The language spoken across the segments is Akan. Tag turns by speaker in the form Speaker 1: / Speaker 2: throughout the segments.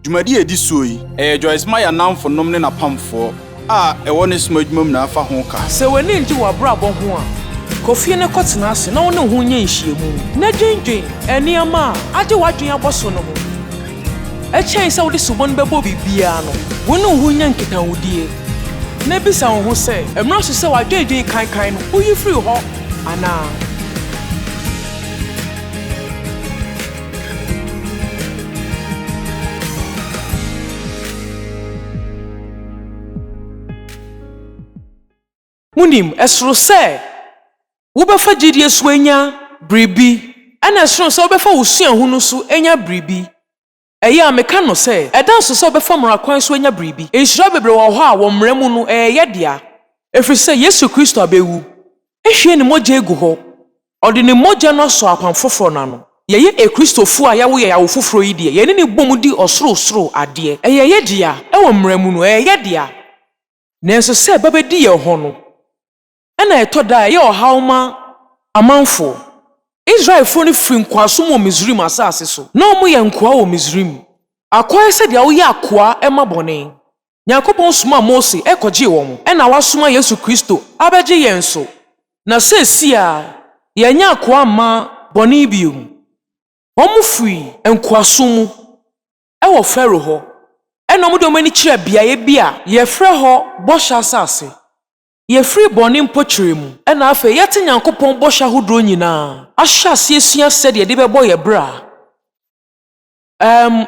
Speaker 1: Dwumadi edi so yi, Joyce Meyer namfo nom ne napamfo a ɛwɔ ne soma dwumam na afa ho ka.
Speaker 2: Se wani nti wa brabo ho a, kofie ne kɔtena ase na wone ho nya nhyiemu. Na dwendwen eniama ade wadwen aboso no ho. Ɛkyɛn sɛ wode subon bɛbɔ bibia no, wone ho nya nketawudie. Na bisa wo ho sɛ, emra so sɛ wadwendwen kankan no, uyi free hɔ ana. Munim esro se wo befa gidie so enya bribi ana esro se wo befa usua hunu so enya bribi eya meka no se edan so befa mrakwan so enya bribi enhira bebre wo ho a wo mremu no ye dia efri se Yesu Kristo abewu ehwie ne moja egu ho odi ne moja no so akwan foforo na no ye Kristofo a yawo ye yawo foforo yi die ye ne bom di osoro ade ye dia e wo mremu no ye dia nenso se babedi ye ho no ena etoda ye ohawma amanfo Israel fo ne firi nkwaso mo Misrim asase so na omo ye nkoa wo Misrim akoa se dia wo ye akoa ema bone Yakobon soma Mose ekoje wo mo ena wasoma Yesu Kristo abeje yen so na sesi a ye nya akoa ma bone biu omo firi nkwaso mu ewo Fero ho ena omo de omani kire biaye bia ye frɛ ho bosha asase ye free boni mpochire mu ena afa yete Nyankopon bosha hodro nyina ahya asiesia sɛ de bɛbɔ ye bra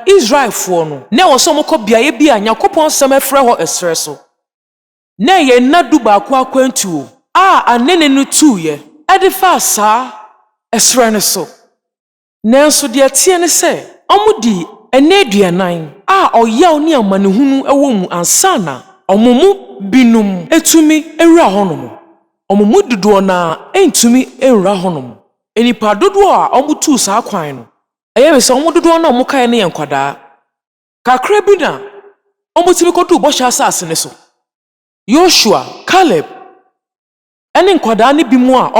Speaker 2: Israel fo no ne wo so mokɔ biaye bia Nyankopon sɛm afrɛ ho esrɛ so na ye nadu ba akwantuo a anene no tuye ade fa saa esrɛ ne so nanso de atie ne sɛ ɔmudi eneduanan a ɔyaw ne amanehunu ɛwɔ mu ansana ɔmomu binum etumi ewura honom omumu dodo na entumi ewura honom enipa dodo a omutu saa kwan no eyewe se omu dodo na omukae ne yenkwada kakra bi na omutimi kodu bosha asase ne so Joshua Caleb ene nkwada ne bi mu a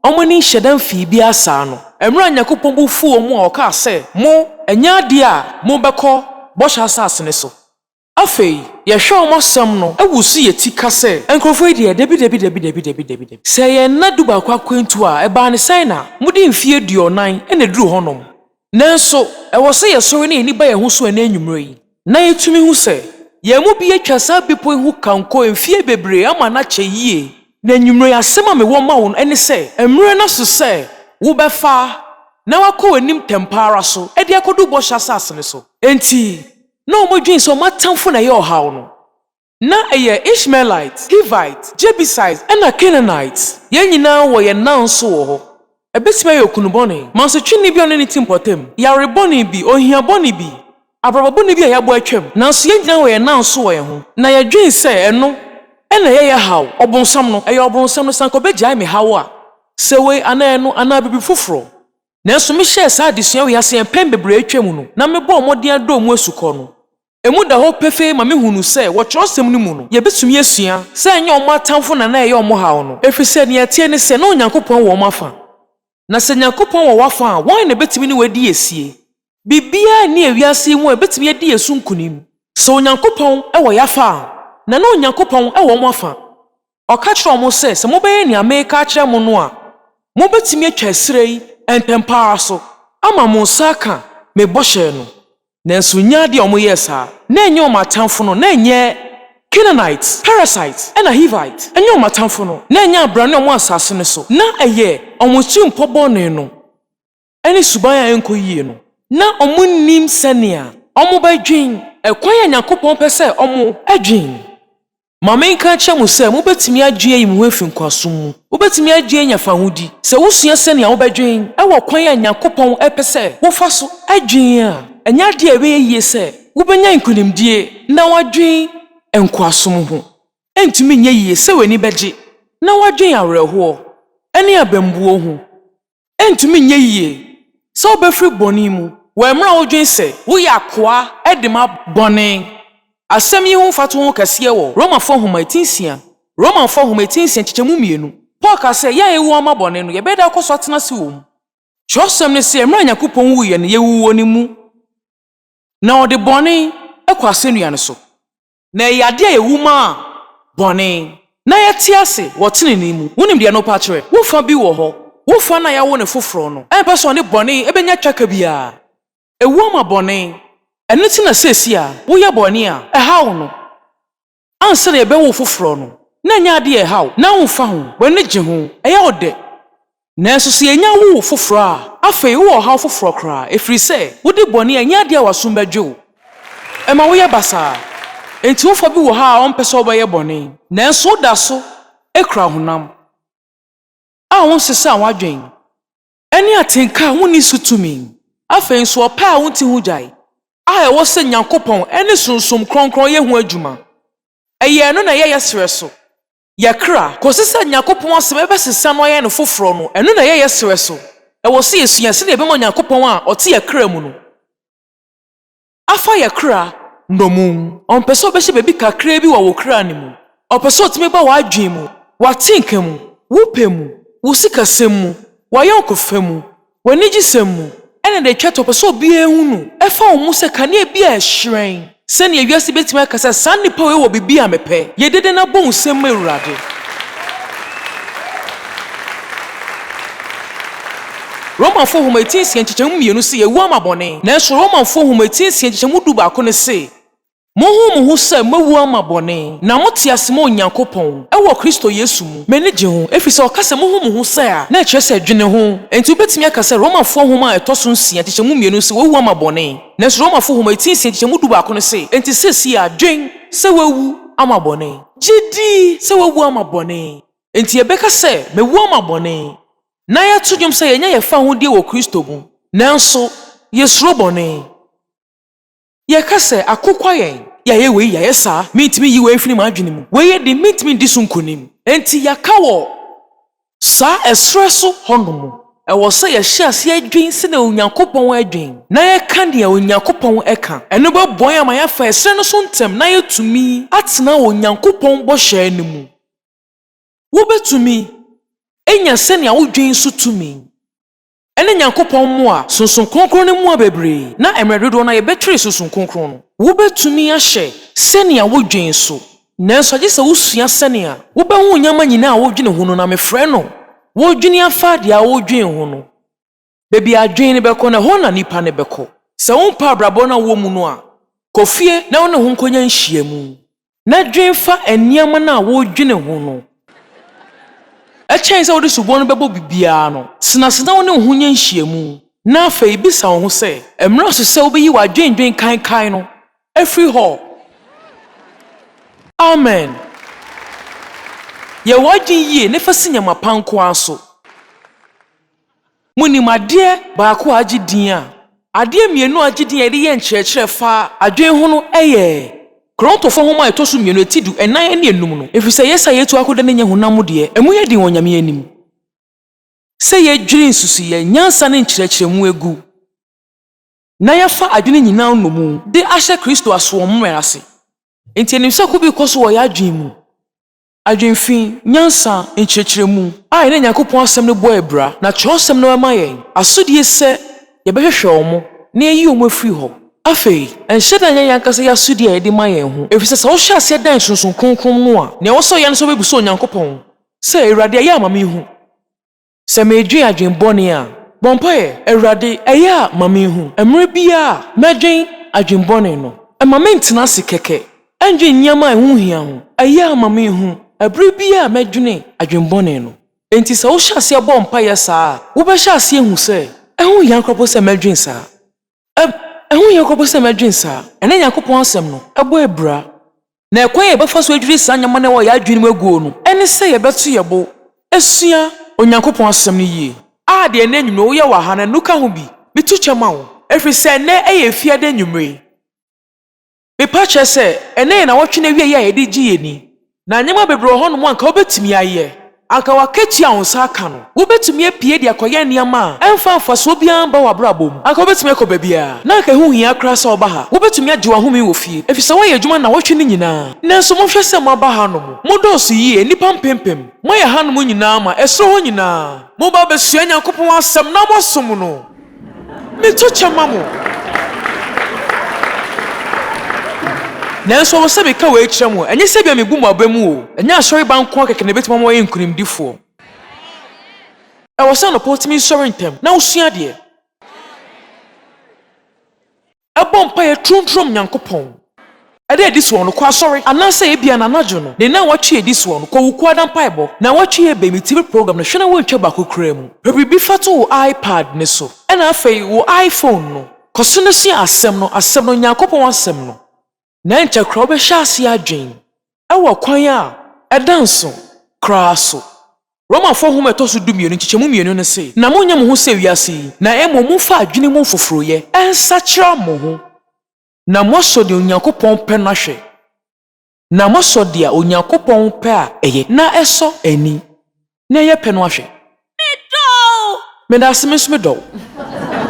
Speaker 2: omu ni hyedan fi bi asa no emra Yakobon bu fu omu a oka se mo enya ade a mo bɛkɔ bosha asase ne so afei ye hwe omosem no ewusu ye tika se enkrofo ide debi se ye na duba kwakwantu a eba ne sai na mudi mfie duonan ene duru honom nanso ewo se ye sori ne nipa ye ho so na anwumre yi na yetumi hu se ye mu bi atwa sa bipo hu kanko mfie bebre ama na kyeyie na anwumre asem a me wo ma won ene se emre na so se wo befa na wakɔ anim tempara so edi akodu bo hya sase ne so enti no modwin so matamfo na ye ohaw no na eye Ishmaelite, Hivite, Jebusite and Canaanite ye nyina wo ye nanso wo ho ebesima ye okunubone manso twini bi ono ne timpotem yare bone bi ohia bone bi abraba bone bi a yabo atwam nanso ye nyina wo ye nanso wo ye ho na ye dwin se eno ena ye haw obonsam no eye obonsam no sanko begya me haw a sewe ana eno ana bibi foforo nanso me hye sa adesua wo yase pem bebre atwam no na me bo modin ado mu asukọ no emu da ho pefe ma me hunu se wo kyerosem ni mu no ye betumi asua se enye omo atamfo na ye omo hawo no efi se ne atie ne se na Onyankopon wo omo afa na se Nyankopon wo wafa a won na betumi ni wadi esie bibia ni ewiase mu betumi adi esu nkunim se Onyankopon wo yafa na Onyankopon wo omo afa oka kyerɛ omo se mo bɛyɛ ni ameka kyerɛ mo no a mo betumi atwa sirei entempaa so ama mo saka me bɔhyɛ no nanso nyaade omo yesa na enye omatamfo no na enye Canaanites, Parasites, and Hivite enye omatamfo no na enye abrane omo asase ne so na eye omo Tirimpɔ bɔne no ene suban a enkoyie no na omo nim senia omo badwin ekwan ya Nyankopon pese omo adwin mama nka kye mo se mo betimi adwin yi mo efi nkwaso mu wo betimi adwin nya fa hudi se wo sua senia wo badwin e wo kwan ya Nyankopon epese wo fa so adwin a enya de ebe yie se wo benya nkunimdie na wadwen enkwasom ho entumi nye yie se weni beje na wadwen awerɛhoɔ ene abambuo ho entumi nye yie se obefri bɔne mu wo emra wodwen se wo yɛ akoa edema bɔne asɛm yi ho fato ho kɛseɛ wɔ Roma 4:18 Roma 4:18 kyekyɛmu mienu Paul ka se ya ewu ama bɔne no ye bɛda akɔso atena se wo mu kyerɛsɛm ne se emra Nyankopon wu ye ne ye wuwo ne mu na ɔde bɔne ɛkɔ asɛnnua no so na yade a yɛwuma bɔne na yɛte ase wɔtene ne mu wonim deɛ no pa kyerɛ wofa bi wɔ hɔ wofa na yɛwo ne foforɔ no ɛmpɛ sɛ ɔne bɔne ɛbɛnya twaka biara ewu ama bɔne ɛno ti na sɛsi a woyɛ bɔne a ɛhaw no ansa na yɛbɛwo foforɔ no na nya ade ɛhaw na wofa ho w'ani gye ho ɛyɛ ɔdɛ nanso sɛ yɛnya wo foforɔ a afei wo ɔhaw foforɔ koraa ɛfiri sɛ wode bɔne a nya ade a wasom bɛdwe wo ɛma woyɛ basaa enti wofa bi wɔ ha a ɔmpɛ sɛ ɔbɛyɛ bɔne nanso woda so ekura honam a wo nsesa a wadwen ɛne atenka a wonni so tumi afei nso ɔpɛ a wonti ho gyae a ɛwɔ sɛ Nyankopɔn ɛne sonsom kronkron yɛ ho adwuma ɛyɛ no na yɛyɛ serɛ so yɛkra kɔsi sɛ Nyankopɔn asɛm ɛbɛsesa no ayɛ no foforɔ no ɛno na yɛyɛ serɛ so ɛwɔ sɛ yɛsua sɛ yɛbɛma Nyankopɔn a ɔte yɛkra mu no afa yɛkra nnomu ɔmpɛ sɛ ɔbɛhyɛ baabi kakra bi wɔ wo kra ne mu ɔpɛ sɛ ɔtumi ba w'adwen mu w'atenka mu wopɛ mu wo sikasɛm mu w'ayɔnkofa mu w'anigye mu ɛna de twɛtɔ pɛ sɛ obiara hu no ɛfa wo mu sɛ kanea bi a ɛhyerɛn sɛnea wiase bɛtumi aka sɛ saa nnipa wei wɔ biribi a mepɛ yɛdede na bɔ nsɛm ma Awurade Romanfo homatinsia nkyɛkyɛmu mmienu sɛ yɛwu ama bɔne nanso Romanfo homatinsia nkyɛkyɛmu du baako ne sɛ monhu mo ho sɛ mawu ama bɔne na mote ase ma Onyankopɔn ɛwɔ Kristo Yesu mu m'ani gye ho ɛfiri sɛ ɔka sɛ monhu mo ho sɛ a na ɛkyerɛ sɛ dwene ho enti wobɛtumi aka sɛ Romanfo homa a ɛtɔ so 9 nkyɛkyɛmu mmienu sɛ wawu ama bɔne nanso Romanfo homatinsia nkyɛkyɛmu du baako ne sɛ enti sɛsi a dwen sɛ wawu ama bɔne gyidi sɛ wawu ama bɔne enti yɛbɛka sɛ mewu ama bɔne na yɛto dwom sɛ yɛnya yɛfa ho die wɔ Kristo mu nanso yɛsuro bɔne yɛka sɛ akokwa yɛn yɛyɛ wei yɛyɛ saa mentimi yi wei firi m'adwene mu wei de mentimi di so nkonim enti yɛka wɔ saa ɛserɛ so hɔnom ɛwɔ sɛ yɛhyɛ ase adwen sɛ na Onyankopɔn adwen na yɛka nea Onyankopɔn ɛka ɛno bɛbɔn ama yɛafa ɛserɛ no so ntɛm na yɛtumi atena wɔ Onyankopɔn bɔhyɛ no mu wobɛtumi enya sɛnea wodwen so tumi ɛne Nyankopɔn mu a sonsom kronkron ne mu a bebree na emre dodo na yɛbɛtwere sonsom kronkron no wobɛtumi ahyɛ sɛnea wodwen so nanso agye sɛ wosua sɛnea wobɛhu nyama nyina a wodwene ho no na mefrɛ no wodwene afa de a wodwen ho no bebi adwen ne bɛkɔ na hɔ na nipa ne bɛkɔ sɛ wompa abrabɔ na wɔ mu no a kɔfie na wo ne ho nkonya nhyia mu na dwen fa aniama na wodwene ho no ɛkyɛn sɛ wode subɔ no bɛbɔ bibiara no senasena wo ne ho nya nhyia mu na afei bisa wo ho sɛ ɛmmerɛ so sɛ wobɛyi w'adwendwen kankan no afiri hɔ amen yɛwɔ adwen yie ne fa si nyama pa nko aso munim adeɛ baako a agye din a adeɛ mmienu a agye din a yɛde yɛ nkyerɛkyerɛ fa adwen ho no ɛyɛ Krontofo homa ɛtɔ so mmienu etidu ɛnan ne enum no efisɛ yɛsa yɛtu akoda ne nya honam deɛ emu yɛ din wɔ Nyame anim sɛ yɛdwiri nsusu yɛ nyansa ne nkyerɛkyerɛ mu egu na yɛfa adwene nyinaa no mu de ahyɛ Kristo aso mmere ase enti enim sɛ ko bi kɔ so wɔ yɛadwen mu adwenfin nyansa nkyerɛkyerɛ mu a ɛne Nyankopɔn asɛm no bɔ ebra na kyerɛwsɛm no ma yɛn asodie sɛ yɛbɛhwehwɛ ɔmo na yɛyi ɔmo afiri hɔ afei enhyɛda nyɛ yankasa yasudi a yɛde ma yɛn ho efisɛ sɛ wohyɛ ase dan sonson kronkron no a nea wɔsɔ yɛn so bebuso Onyankopɔn sɛ Awurade ɛyɛ ama me hu sɛ medwen adwen bɔne a bɔmpae Awurade ɛyɛ ama me hu emre bia medwen adwen bɔne no ɛma me ntena ase kɛkɛ ɛndwen nyama ɛho hia ho ɛyɛ ama me hu ɛbre bia medwen adwen bɔne no enti sɛ wohyɛ ase bɔmpae saa wobɛhyɛ ase hu sɛ ɛho hia nkɔpɔ sɛ medwen saa ɛho yɛ kɔpɔ sɛ madwen saa ɛne Nyankopɔn asɛm no ɛbɔ ebra na ɛkwan yɛ bɛfa so adwiri saa nyama na wɔ yɛ adwene mu aguo no ɛne sɛ yɛbɛto yɛbo esua Onyankopɔn asɛm no yie a de ɛnɛ nwumre woyɛ wɔ ha na nuka ho bi bitu kyɛma wo ɛfiri sɛ ɛnɛ ɛyɛ fiade nwumre mepa kyerɛ sɛ ɛnɛ yɛ na wɔtwe wie yɛ a yɛde gye yɛni na nyama bebree hɔ no mu anka wobɛtumi ayɛ anka waketua wo nsa aka no wobɛtumi apie de akɔyɛ nneɛma a ɛmfa mfasoɔ biara mba w'abrabɔ mu anka wobɛtumi akɔ baabiara na anka ɛho hia koraa sɛ ɔba ha wobɛtumi agye w'ahome wɔ fie ɛfiri sɛ woayɛ adwuma na wɔtwe no nyinaa nanso mohwɛ sɛ moaba ha no mu modɔɔso yie nnipa mpempem moayɛ ha no mu nyinaa ma ɛsoro hɔ nyinaa moba bɛsua Nyankopɔn asɛm na mosom no meto kyɛma mo nanso wo se beka we kyerɛ mo enye se bia mebu mo abamu o enya asɔre banko akeke na betima mo yɛ nkunimdifo e wo se no potimi sɔre ntem na usua de ebom pa ye truntrum nyankopɔn ade ediso no kwa asɔre ananse ebia na najo no ne na watwe ediso no kwa wuku adam paebo na watwe e be TV program no hwena wo ntwa bakokra mu bibi fato wo iPad ne so na afei wo iPhone no koso no sua asɛm no nyankopɔn asɛm no na nkyakra obɛhya ase adwen ɛwɔ kwan a ɛdanso kraso Roma for home etosu dumie no nkyechemu mienu ne se na monnya mo ho se wiase na mu fa adwene mu foforoye ensakira mo ho na moso de onyankopɔn pɛ na hwɛ na moso de onyankopɔn pɛ a eye na ɛsɔ ani na ye pɛ no ahwɛ me da se me do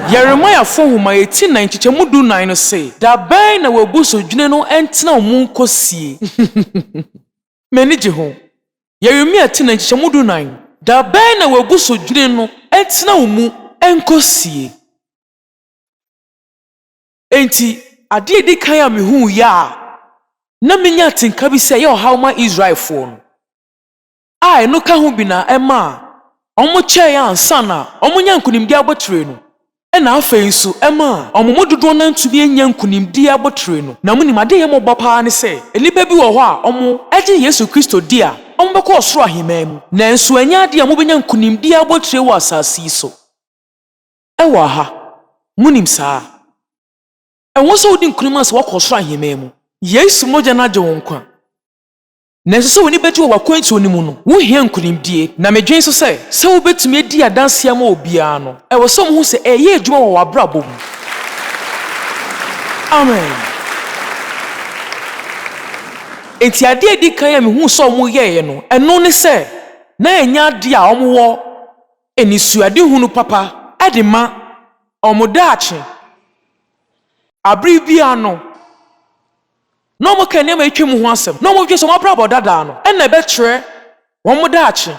Speaker 2: Yeremiah for home 18 nkyechemu du 9 no se da bɛn na wabuso dwene no entena mu nkosie meni je ho Yeremia 10 nkyechemu du 9 da bɛn na wabuso dwene no entena mu enkosie enti ade di kan a mehu ya na menya tinka bi se ye ohaw ma Israel fo no ai no ka ho bi na ema omo che ya ansa na omo nya nkunimdi abotre no na afei nso ema omo dodo na ntumi enya nkunimdi abotre no na munim ade ye mo bapa ne se enipa bi wo ho a omo agye Yesu Kristo di a omo bɛkɔ ɔsoro ahemman mu na nso anya ade a mo benya nkunimdi abotre wo asase so ɛwɔ ha munim saa ɛwɔ so wodi nkunim ase wakɔ ɔsoro ahemman mu Yesu mogya na agye wo nkwa na nso woni bɛgye wo wakwanti onimu no wo hia nkunimdie na medwen so sɛ wo betumi adi adanse ama obiara no ɛwɔ so mo ho sɛ ɛyɛ adwuma wɔ wabrabɔ mu amen enti ade adi kan ya mehu sɛ mo yɛɛ no ɛno ne sɛ na enya ade a ɔmo wɔ enisuade hunu papa ade ma ɔmo daakye abribia no no mo kan nema etwem ho asɛm no mo dwe so mo brabɔ dada no ɛna bɛkyerɛ wɔn mo daakye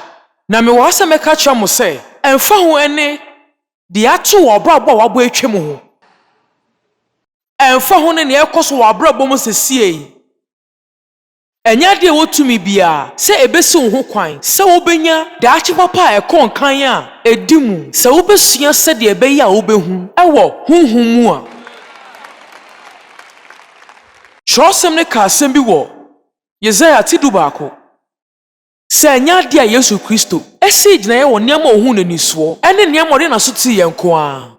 Speaker 2: na me wɔ asɛm ɛka kyerɛ mo sɛ ɛmfa ho ɛne de ato wɔ brabɔ a wabɔ etwem ho ɛmfa ho ne ne ɛkɔ so wɔ brabɔ mo sesie ɛnya de wotumi bia sɛ ebesi wo ho kwan sɛ wobenya daakye papa a ɛkɔ nkan a edi mu sɛ wobesua sɛ de ɛbɛyi a wobehu ɛwɔ honhom mu a Trosem ne ka asɛm bi wɔ Yesaia 32 sɛ nya de a Yesu Kristo esi gyina yɛ wɔ nneɛma ohun n'anisoɔ ɛne nneɛma ɔde na so ti yɛn ko a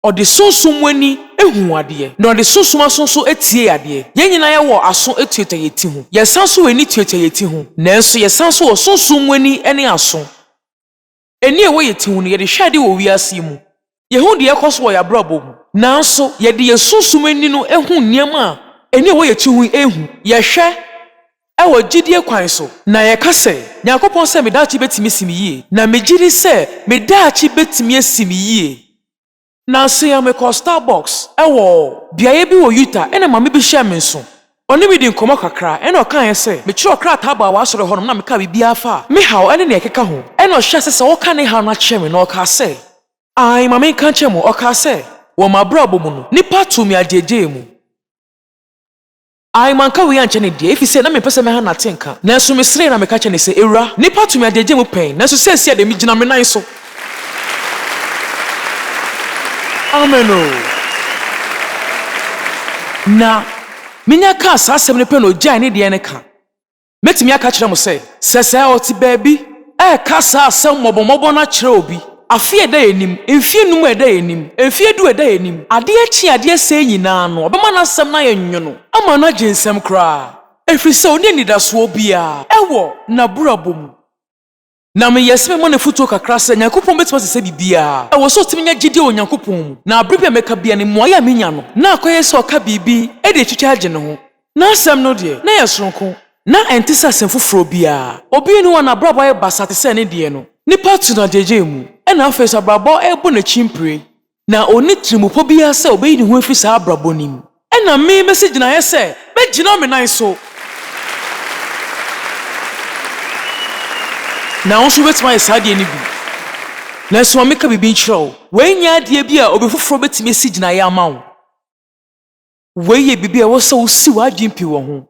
Speaker 2: ɔde sunsum wani ehu adeɛ na ɔde sunsum asonso etie adeɛ yɛn nyinaa yɛ wɔ aso etueta yɛti ho yɛsan so wani tueta yɛti ho nanso yɛsan so wɔ sunsum wani ɛne aso eni ɛwɔ yɛti ho no yɛde hwɛ ade wɔ wiase mu yehu de ɛkɔ so wɔ yabrabɔ mu nanso yɛde yɛsunsum ani no ehu nneɛma a eni ɛwɔ yɛti ho ehu yɛhwɛ ɛwɔ gyidie kwan so na yɛka sɛ Nyankopɔn sɛ me daakye betimi simi yie na me gyidi sɛ me daakye betimi asimi yie na sɛ ya me kɔ Starbucks ɛwɔ biaye bi wɔ Utah ɛna mame bi hyɛ me nso ɔne me di nkɔmɔ kakra ɛna ɔka yɛ sɛ me kyerɛ ɔkrataa ba wasɔre hɔ na me ka bibia afa me haw ɛne ne ɛkeka ho ɛna ɔhyɛ sɛ ɔka ne haw na kyerɛ me na ɔka sɛ ai mame nka kyerɛ mo ɔka sɛ wɔ mabrabɔ mu no nipa tumi agyegye mu ai manka we ankyɛ ne die efisɛ na me pɛsɛ me ha na tenka nanso me sere na me ka kyerɛ ne sɛ ewura nipa tumi agyegye mu pɛn nanso sɛ sia de me gyina me nan so amen o na minya ka saa asɛm ne pɛ no gyae ne deɛ ne ka metumi aka kyerɛ mo sɛ sɛ ɔte baabi ɛka saa asɛm mmɔbɔmmɔbɔ na kyerɛ obi afie ɛda enim mfie num ɛda enim mfie du ɛda enim ade akyi ade sɛ nyinaa no ɔbɛma na asɛm na yɛnwo no ama na gye nsɛm koraa ɛfiri sɛ ɔne nidasoɔ bia ɛwɔ na burabɔ mu na me yɛsɛ me ne futuo kakra sɛ Nyankopɔn betuma sɛ bibia ɛwɔ so tumi nya gyidie wɔ Nyankopɔn mu na abribia meka bia ne mmoa ya menya no na akɔyɛ sɛ ɔka bibi ɛde twitwa agye ne ho na asɛm no deɛ na yɛ soronko na ɛnte sɛ asɛm foforɔ bia obi ne wɔ na brabɔ yɛ basate sɛ ne deɛ no nipa tu na gyegye mu ɛna afei sɛ brabɔ ɛbɔ na chimpire na oni trimupɔ bia sɛ obeyi ne ho afiri saa brabɔ nim ɛna me mesi gyina yɛ sɛ bɛgyina me nan so na wo so betuma yɛ saa deɛ ne bi na so ameka bibi nkyerɛw wɔanya adeɛ bi a obi foforɔ betumi si gyina yɛ ama wo Weye bibi a wasa usi wa adwempi wo ho.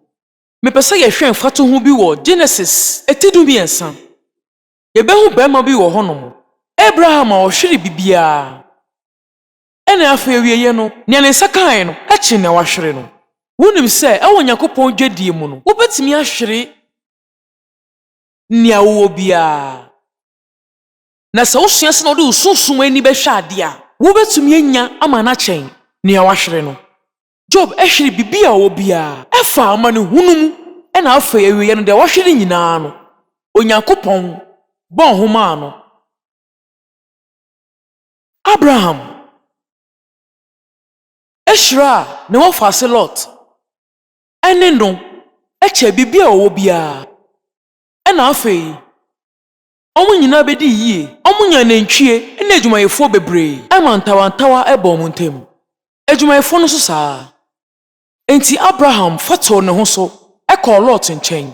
Speaker 2: Mepese ye hwe mfato ho bi wo Genesis etidumiensa. Ye behu bɛrima bi wo honom. Abraham a ɔhwere bibia. Ena afa ewieye no, nea ne nsa kan no, akyi na wahwere no. Wonim sɛ ɛwɔ Nyankopɔn dwadie mu no, wobetumi ahwere nea wo bia. Na sɛ wosua sɛ na ɔde usunsum ani bɛhwɛ ade a, wobetumi anya ama na kyɛn nea wahwere no. Job ehwere bibia wo bia. Ɛfa ama ne hunum ɛna afa ewieye no de wahwere nyinaa no. Onyankopɔn bɔn homa no. Abraham Eshra ne wafase Lot. Ene no eche bibia wo bia. Ena afei omu nyina bedi yie. Omu nya nantwie ena adwumayefo bebree. Ema ntawantawa eba mu ntem. Adwumayefo no so saa. Enti Abraham fato ne ho so ekɔ Lot nkyɛn.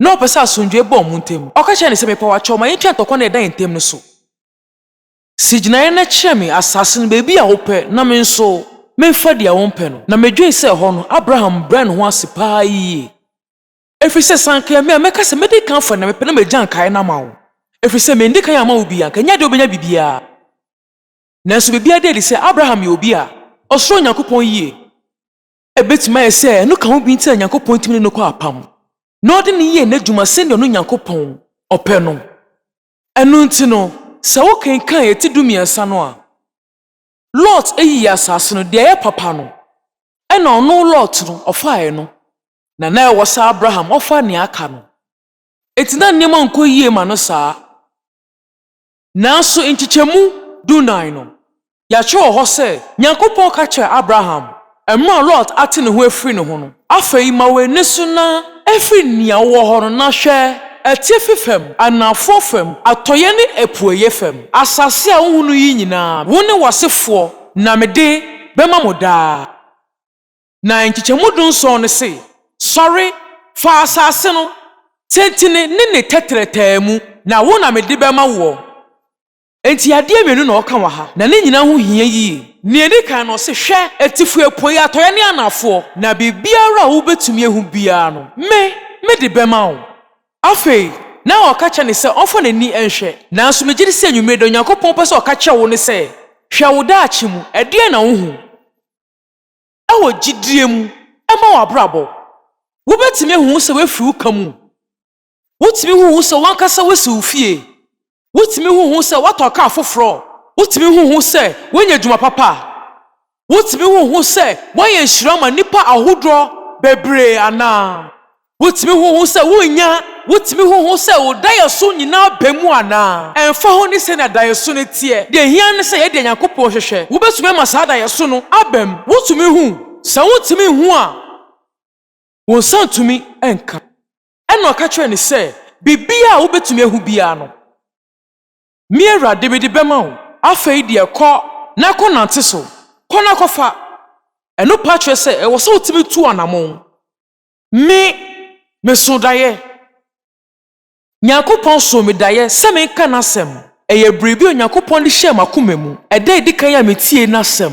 Speaker 2: Na opesa asundwe eba mu ntem. Ɔka kyerɛ ne sɛ mepa wakyɛw ma yɛtwa ntɔkɔ na ɛda ntem no so. Sijina na kyerɛ me asase no beebi a wopɛ na me nso memfa dia wompɛ no. Na medwe sɛ hɔ no Abraham brɛ ne ho ase paa yie. Ɛfiri sɛ sanka me a mɛka sɛ mede kan fa na mepɛ na magya nkae na ma wo. Ɛfiri sɛ mendi kan ama wo bia nka nya de obenya bibia. Nanso bibia de sɛ Abraham yɛ obi a ɔsoro Nyankopɔn yie. Ɛbɛtuma yɛ sɛ no ka ho bi nti Nyankopɔn timi ne kɔ apam. Na ɔde ne yie n'adwuma sɛ ne ɔno Nyankopɔn ɔpɛ no. Ɛno nti no sɛ wo kenkan etidumiensa no a Lot eyi asase no de yɛ papa no. Ɛna ɔno Lot no ɔfaae no. Na ɛwɔ sa Abraham ɔfa ne aka no. Eti na nneɛma nkɔ yie ma no saa. Nanso nkyekyɛmu 19 no. Yɛakyerɛ hɔ sɛ Nyankopɔn ka kyerɛ Abraham ɛmma Lot ate ne ho afiri ne ho no. Afei ma w'ani so na afiri nea wɔ hɔ no na hwɛ Atifi fam, anafo fam, atoye ne epueye fam. Asase a wohunu yi nyinaa, wo ne wasefo na mede bɛma mo daa. Na nkyekyɛmu 17 ne se, sɔre fa asase no, tentene ne tetrɛtɛɛ mu, na wo na mede bɛma wo. Enti ade mmienu na ɔka wa ha, na ne nyinaa ho hia yie. Nea di kan no se hwɛ atifu epueye atoye ne anafo, na bibiara wo betumi ehu biara no. Me de bɛma wo. Afei, na ɔka kyɛ ne sɛ ɔfɔ n'ani ɛnhwɛ. Nanso megye di sɛ nwumire de Onyankopɔn pɛ sɛ ɔka kyɛ wo ne sɛ, hwɛ wo daakye mu, ɛdeɛ na wo hu. Ɛwɔ gyidie mu, ɛma wo abrabɔ. Wobɛtumi ehu sɛ wefiri wo ka mu. Wotumi hu sɛ wankasa wesi wo fie. Wotumi hu sɛ watɔ ka foforɔ. Wotumi hu sɛ wenya dwuma papa. Wotumi hu sɛ wɔyɛ nhyira ma nnipa ahodoɔ bebree ana. Wotumi hu sɛ wonya. Wotumi hu sɛ wo dayeso nyinaa bɛmu ana. Ɛmfa ho ne sɛ na dayeso ne tie. De hia ne sɛ yɛde Nyankopɔn hwehwɛ. Wobɛtumi ma saa dayeso no abɛm. Wotumi hu. Sɛ wotumi hu a wo nsa ntumi ɛnka. Ɛna ɔka kyerɛ ne sɛ bibia a wobɛtumi ahu bia no. Me Awurade mede bɛma wo. Afei de ɛkɔ na kɔ nante so. Kɔ na kɔfa. Ɛno pa kyerɛ sɛ ɛwɔ sɛ wotumi tu anamon. Me so daye. Nyankopɔn so me daye sɛ menka n'asɛm. Ɛyɛ biribi Onyankopɔn de hyɛ makoma mu. Ɛda edi kan ya metie n'asɛm.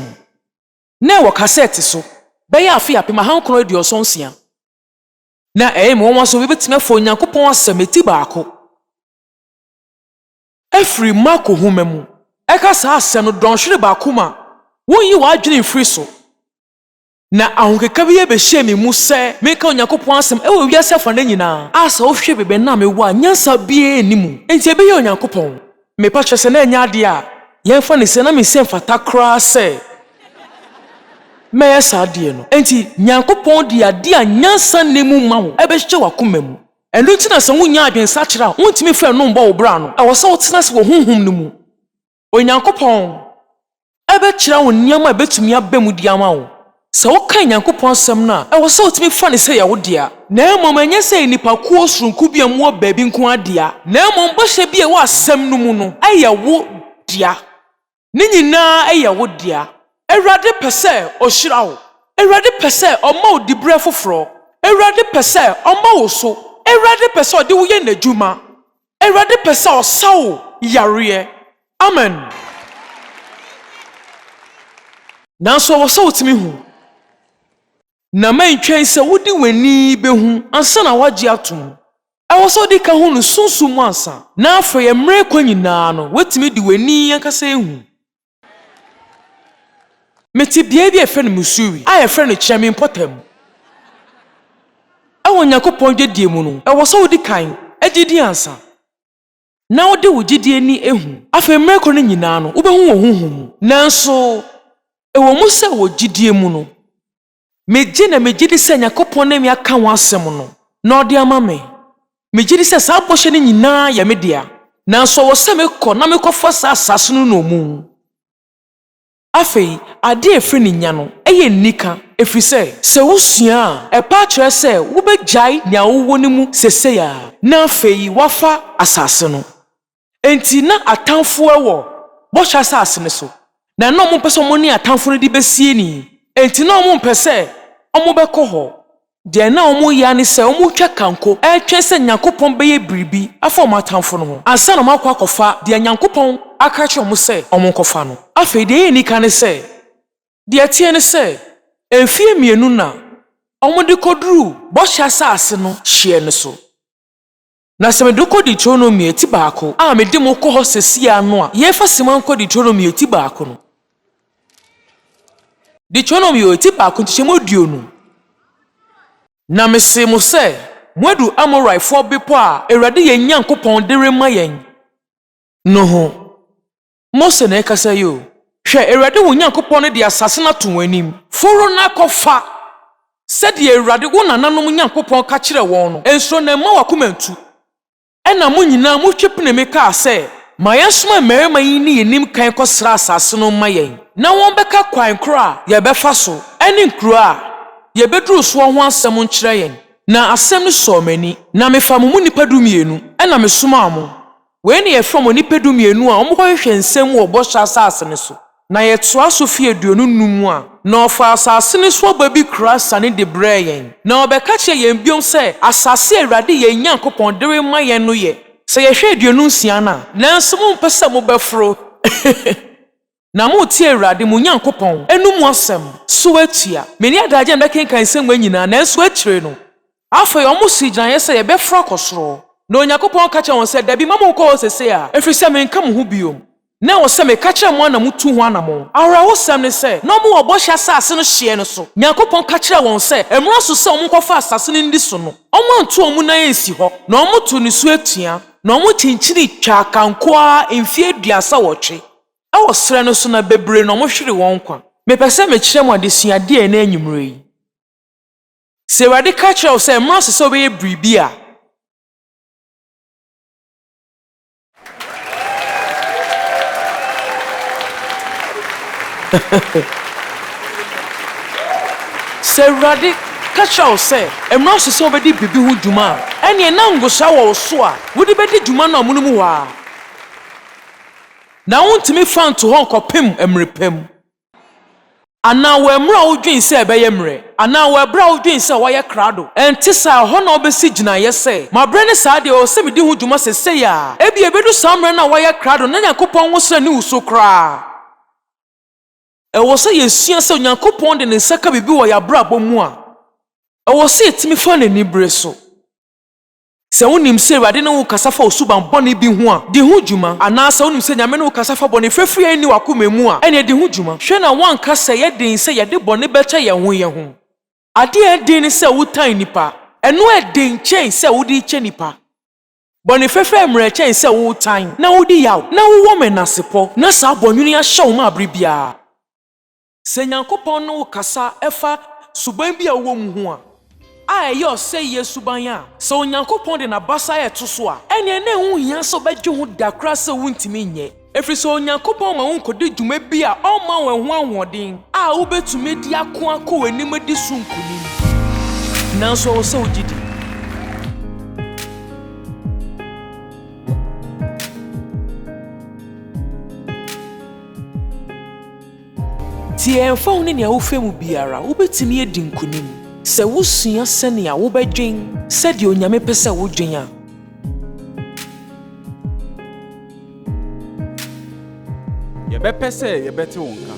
Speaker 2: Na ɛwɔ cassette so. Bɛyɛ afi apem ahankron aduɔson nsia. Na ɛyɛ me wɔn so bɛtumi afɔ Onyankopɔn asɛm eti baako. Ɛfiri Marko homa mu. Ɛka saa asɛm no dɔnhwere baako ma. Wonyi w'adwene mfiri so. Na ahonkeka bi yɛbɛhyɛ me mu sɛ menka Onyankopɔn asɛm ɛwɔ wiase afa na nyinaa. Asa wohwɛ bebe na mewɔ a nyansa bie nimu. Enti ɛbɛyɛ Onyankopɔn. Mepa kyerɛ sɛ na ɛnyɛ ade a yɛmfa ne sɛ na mesɛ mfata koraa sɛ mɛyɛ saa adeɛ no. Enti Nyankopɔn de ade a nyansa nemu ma wo ɛbɛhyɛ w'akoma mu. Ɛno nti na sɛ wonya adwensa kyerɛ a wontumi frɛ no mbɔ wo bra no. Ɛwɔ sɛ wotena sɛ wɔ honhom no mu. Onyankopɔn ɛbɛkyerɛ wo nneɛma ɛbɛtumi aba mu di ama wo. Sɛ woka Nyankopɔn asɛm no a ɛwɔ sɛ wotumi fa ne sɛ yɛ wo dea. Na mmom ɛnyɛ sɛ nipa kuo soronko bi amuo baabi nko adea. Na mmom bɔhyɛ bi a wɔ asɛm no mu no ɛyɛ wo dea. Ne nyinaa ɛyɛ wo dea. Awurade pɛ sɛ ɔhyira wo. Awurade pɛ sɛ ɔma wo dibrɛ foforɔ. Awurade pɛ sɛ ɔma wo so. Awurade pɛ sɛ ɔde wo yɛ n'adwuma. Awurade pɛ sɛ ɔsa wo yareɛ. Amen. Nanso ɛwɔ sɛ wotumi hu. Na mentwen sɛ wodi w'ani behu ansa na wagye atom. Ɛwɔ sɛ odi ka ho no sunsum ansa. Na afei mmerɛ kwa nyinaa no wetumi di w'ani ankasa ehu. Meti bia bi efe no Missouri a efe no Tirimpɔ Foforɔ. Ɛwɔ Nyankopɔn dwedie mu no ɛwɔ sɛ odi kan agidi ansa. Na wode wo gidie ni ehu. Afei mmerɛ kwa no nyinaa no wobehu wo honhom. Nanso ɛwɔ mu sɛ wo gidie mu no megidi sɛ Nyankopɔn na me aka wo asɛm no na ɔde ama me. Megidi sɛ saa bɔhyɛ no nyinaa yɛ me dea. Nanso wɔ sɛ mekɔ na mekɔfa saa asase no mu. Afei ade efiri ne nya no ɛyɛ nnika efiri sɛ wosua a ɛpa kyerɛ sɛ wobɛgyae nea wowɔ ne mu sesei a na afei wafa asase no. Enti na atamfo ɛwɔ bɔhyɛ asase ne so. Na ɔmo mpɛ sɛ ɔmo ne atamfo no de besie ni. Enti na ɔmo mpɛ sɛ ɔmo bɛkɔ hɔ. Deɛ na ɔmo yɛ ne sɛ ɔmo twa kanko ɛtwɛn sɛ Nyankopɔn bɛyɛ biribi afa ɔmo atamfo no ho. Ansa na ɔmo akɔfa deɛ Nyankopɔn aka kyerɛ ɔmo sɛ ɔmo nkɔfa no. Afei deɛ yɛ nika ne sɛ deɛ tie ne sɛ efie mienu na ɔmo de kɔduru bɔhyɛ asase no hyeɛ ne so. Na sɛ mede kɔ Deuteronomy eti baako a mede mo kɔ hɔ sesia no a yɛfa siman kɔ Deuteronomy eti baako no. Deuteronomy eti baako nkyɛmu 20. Na mese mo sɛ moadu Amorifo bepɔ a Awurade yɛn Nyankopɔn de rema yɛn no ho. Mose na ɛkasa yo. Hwɛ Awurade wo Nyankopɔn no de asase na to w'anim. Foro na kɔfa sɛdeɛ Awurade wo nananom Nyankopɔn ka kyerɛ wɔn no. Ensuro na mma wakomantu. Ɛna mo nyinaa mo twepene me kaa sɛ ma yɛsoma mmarima yi ne yɛnim kan kɔsra asase no ma yɛn. Na wɔn bɛka kwan koro a yɛbɛfa so ɛne nkuro a yɛbɛduru so ho asɛm nkyerɛ yɛn. Na asɛm no sɔ m'ani. Na mefa mo mu nipa 12 ɛna mesoma mo. Wei ne yɛfrɛ mo nipa 12 a ɔmo kɔhwehwɛ nsɛm wɔ bɔhyɛ asase ne so. Na yɛtoa so fie 25 a na ɔfa asase ne so aba bi kura sane de brɛ yɛn. Na ɔbɛka kyerɛ yɛn biom sɛ asase Awurade yɛn Nyankopɔn de rema yɛn no yɛ. Sɛ yɛhwɛ 26 na nanso mo mpɛ sɛ mo bɛforo. Na mo tie Awurade mo Nyankopɔn enum asɛm so atua. Meni adagye mbɛkenkan nsɛm nyinaa nanso akyire no. Afei ɔmo si gyina yɛ sɛ yɛbɛforo akɔsoro. Na Onyankopɔn ka kyerɛ wɔn sɛ dabi ma mo nkɔ hɔ sesei a efiri sɛ menka mo ho biom. Na wɔ sɛ meka kyerɛ mo ana mo tu ho anamo. Awura wo sɛm ne sɛ na ɔmo wɔ bɔhyɛ asase no hyeɛ no so. Nyankopɔn ka kyerɛ wɔn sɛ emra so sɛ ɔmo nkɔfa asase no ndi so no. Ɔmo anto ɔmo nan ansi hɔ. Na ɔmo to ne so atua. Na ɔmo kyinkyini twa kanko a mfie 28. Ɛwɔ srɛ no so na bebre na ɔmo hwere wɔn kwa. Mepɛ sɛ mekyerɛ mo adesuade a na enyimre yi. Sɛ Awurade ka kyerɛ wo sɛ emra so sɛ obɛyɛ biribi a sɛ Awurade ka kyerɛ wo sɛ emra so sɛ obɛdi bibi ho dwuma a ɛne na ngosha wɔ wo so a wode bɛdi dwuma na ɔmo no mu hɔ a na wontimi fa nto hɔ nkɔpem emrepam ana wo emra wo dwen sɛ ɛbɛyɛ mmerɛ ana wo ebra wo dwen sɛ wɔyɛ krado ɛnte saa hɔ na obesi gyina yɛ sɛ mabrɛ ne saa deɛ o sɛ medi ho dwuma sesei a ebi ebedu saa mmerɛ na wɔyɛ krado na Nyankopɔn wo sɛ ne wuso koraa. Ɛwɔ sɛ yɛsua sɛ Nyankopɔn de ne nsa ka bibi wɔ yɛabrabɔ mu a ɛwɔ sɛ yɛtimi fa n'ani bere so. Sɛ wonim sɛ Awurade ne wo kasa fa osuban bɔne bi ho a di ho dwuma anaasɛ wonim sɛ Nyame ne wo kasa fa bɔne fɛfiri ani wakoma mu a ɛne di ho dwuma. Hwɛ na wanka sɛ yɛden sɛ yɛde bɔne bɛkyɛ yɛn ho. Ade ɛden ne sɛ wotan nipa ɛno ɛden kyɛn sɛ wode kyɛ nipa. Bɔne fɛfiri mmerɛ kyɛn sɛ wotan na wode yaw na wowɔ menasepɔ na saa bɔnwene ahyɛ wo ma abere biara. Sɛ Nyankopɔn no kasa ɛfa suban bi a wo mu ho a ɛyɛ ɔsɛ yɛ suban a sɛ Onyankopɔn de na basa ɛto so a ɛne na hu hia sɛ bɛgye ho dakra sɛ wontimi nyɛ efiri sɛ Onyankopɔn ma wo nkɔdi dwuma bi a ɔma wo ho ahoɔden a wobɛtumi di ako akɔ w'anim di so nkonim nanso wo sɛ wogidi. Ti ɛmfa wo ne nea wofɛ mu biara wobɛtumi adi nkonim sɛ wosua sɛnea wobɛdwen sɛdeɛ Onyame pɛ sɛ wodwen a.
Speaker 1: Yɛbɛpɛ sɛ yɛbɛte wo nka